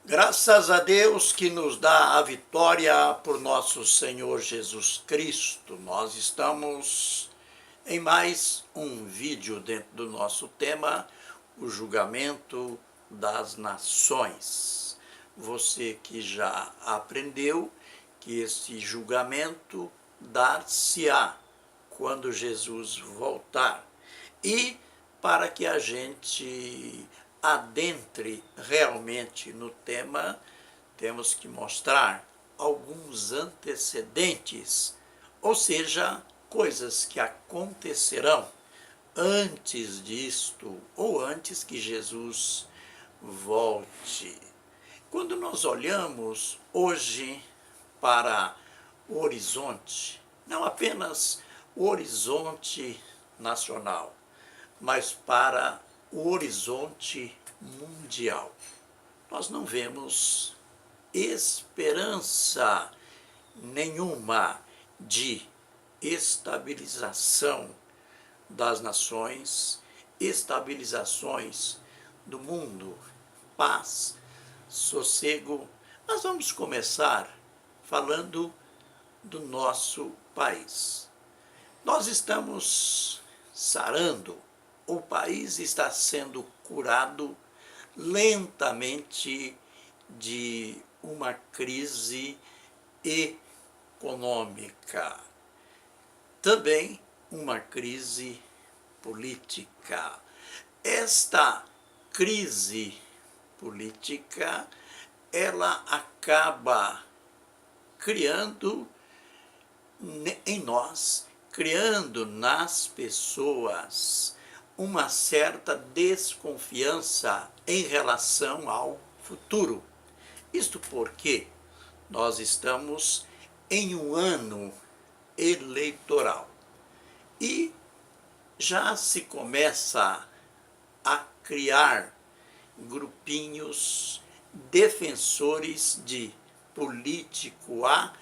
Graças a Deus que nos dá a vitória por nosso Senhor Jesus Cristo. Nós estamos em mais um vídeo dentro do nosso tema, o julgamento das nações. Você que já aprendeu que esse julgamento dar-se-á quando Jesus voltar. E para que a gente adentre realmente no tema, temos que mostrar alguns antecedentes, ou seja, coisas que acontecerão antes disto ou antes que Jesus volte. Quando nós olhamos hoje para o horizonte, não apenas o horizonte nacional, mas para o horizonte mundial, nós não vemos esperança nenhuma de estabilização das nações, estabilizações do mundo, paz, sossego. Nós vamos começar falando do nosso país. Nós estamos sarando, o país está sendo curado lentamente de uma crise econômica, também uma crise política. Esta crise política, ela acaba criando em nós, criando nas pessoas uma certa desconfiança em relação ao futuro. Isto porque nós estamos em um ano eleitoral e já se começa a criar grupinhos defensores de político A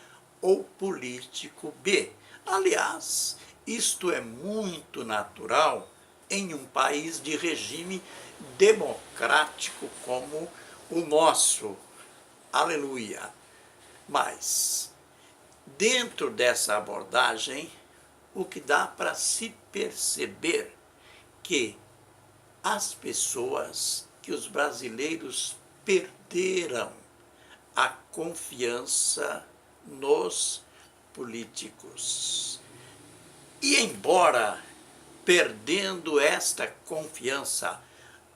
ou político B. Aliás, isto é muito natural em um país de regime democrático como o nosso. Aleluia! Mas, dentro dessa abordagem, o que dá para se perceber que as pessoas, que os brasileiros perderam a confiança nos políticos. E embora perdendo esta confiança,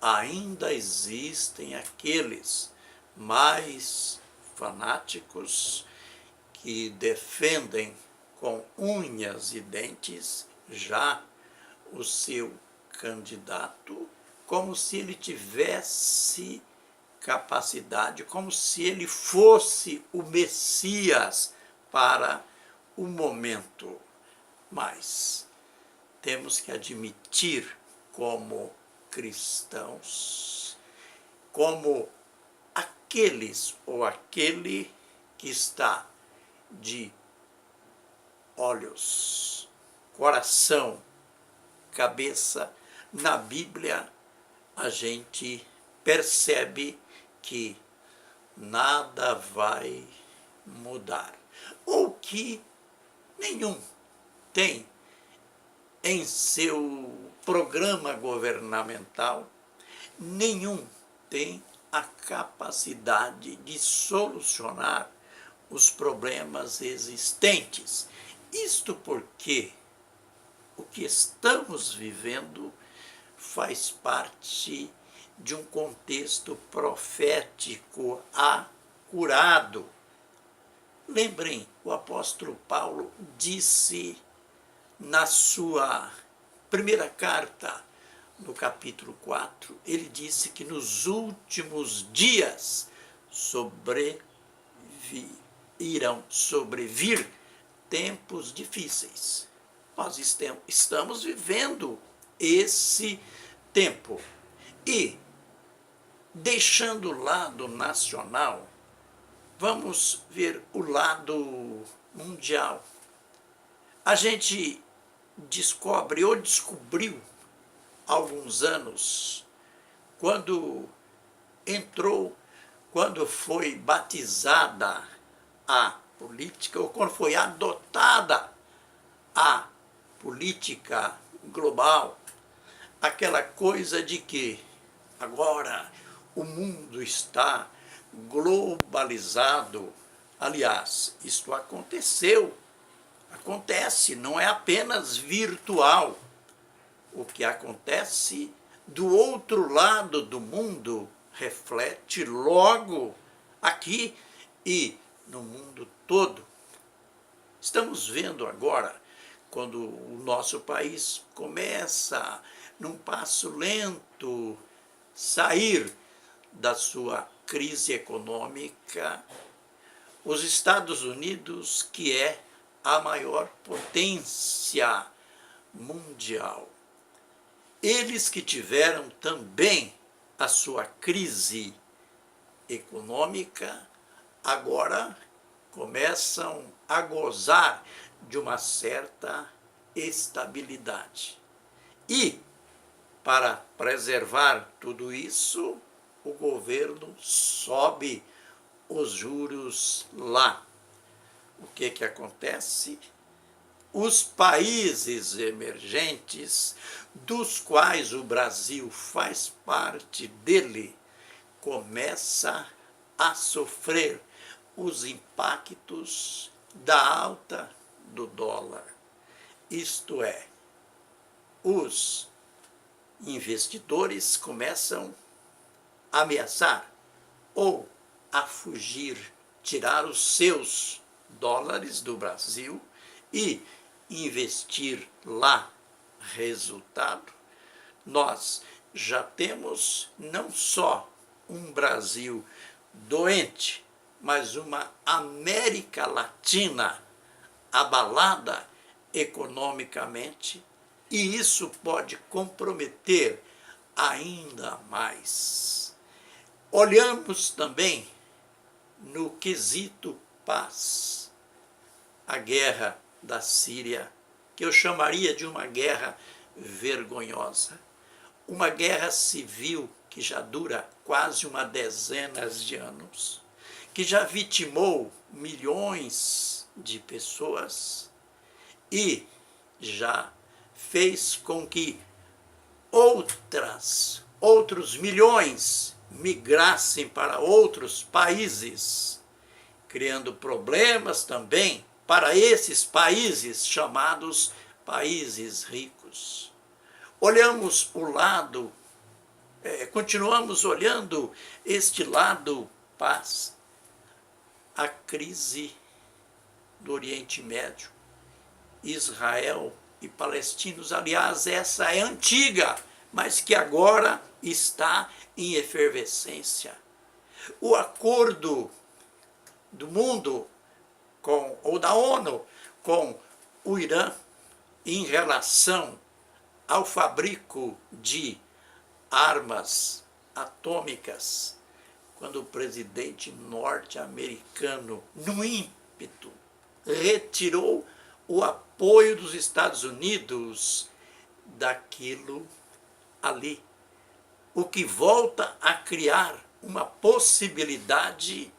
ainda existem aqueles mais fanáticos que defendem com unhas e dentes já o seu candidato, como se ele tivesse capacidade, como se ele fosse o Messias para o momento. Mas temos que admitir como cristãos, como aqueles ou aquele que está de olhos, coração, cabeça na Bíblia, a gente percebe que nada vai mudar, ou que nenhum tem em seu programa governamental, nenhum tem a capacidade de solucionar os problemas existentes. Isto porque o que estamos vivendo faz parte de um contexto profético acurado. Lembrem, o apóstolo Paulo disse na sua primeira carta, no capítulo 4, ele disse que nos últimos dias irão sobrevir tempos difíceis. Nós estamos vivendo esse tempo. E, deixando o lado nacional, vamos ver o lado mundial. A gente descobre ou descobriu há alguns anos, quando entrou quando foi batizada a política, ou quando foi adotada a política global, aquela coisa de que agora o mundo está globalizado. Aliás, isto acontece, não é apenas virtual. O que acontece do outro lado do mundo reflete logo aqui e no mundo todo. Estamos vendo agora, quando o nosso país começa, num passo lento, sair da sua crise econômica, os Estados Unidos, que é a maior potência mundial, eles que tiveram também a sua crise econômica, agora começam a gozar de uma certa estabilidade. E, para preservar tudo isso, o governo sobe os juros lá. O que acontece? Os países emergentes, dos quais o Brasil faz parte dele, começa a sofrer os impactos da alta do dólar. Isto é, os investidores começam a ameaçar ou a fugir, tirar os seus dólares do Brasil e investir lá. Resultado, nós já temos não só um Brasil doente, mas uma América Latina abalada economicamente, e isso pode comprometer ainda mais. Olhamos também no quesito paz, a guerra da Síria, que eu chamaria de uma guerra vergonhosa, uma guerra civil que já dura quase uma dezena de anos, que já vitimou milhões de pessoas e já fez com que outros milhões migrassem para outros países, criando problemas também para esses países chamados países ricos. Olhamos o lado, continuamos olhando este lado paz, a crise do Oriente Médio, Israel e palestinos. Aliás, essa é antiga, mas que agora está em efervescência. O acordo do mundo ou da ONU com o Irã em relação ao fabrico de armas atômicas, quando o presidente norte-americano, no ímpeto, retirou o apoio dos Estados Unidos daquilo ali, o que volta a criar uma possibilidade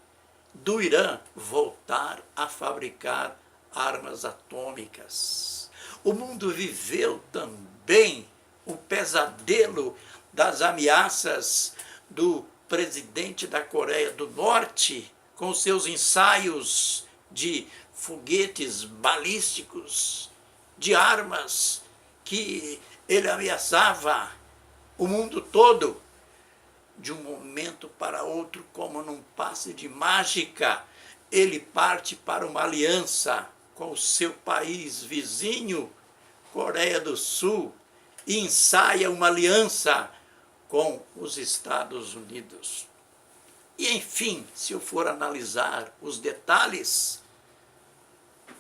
do Irã voltar a fabricar armas atômicas. O mundo viveu também o pesadelo das ameaças do presidente da Coreia do Norte com seus ensaios de foguetes balísticos, de armas que ele ameaçava o mundo todo. De um momento para outro, como num passe de mágica, ele parte para uma aliança com o seu país vizinho, Coreia do Sul, e ensaia uma aliança com os Estados Unidos. E, enfim, se eu for analisar os detalhes,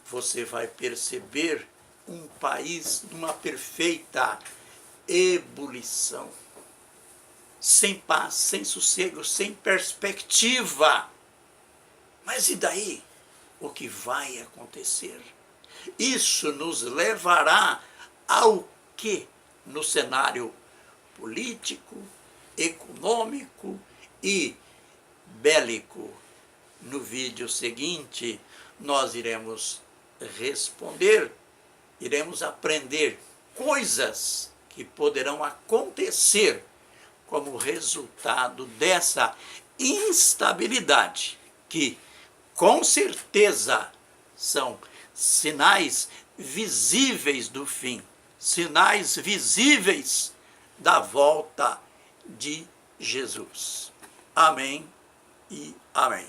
você vai perceber um país numa perfeita ebulição, sem paz, sem sossego, sem perspectiva. Mas e daí? O que vai acontecer? Isso nos levará ao que no cenário político, econômico e bélico. No vídeo seguinte, nós iremos responder, iremos aprender coisas que poderão acontecer como resultado dessa instabilidade, que com certeza são sinais visíveis do fim, sinais visíveis da volta de Jesus. Amém e amém.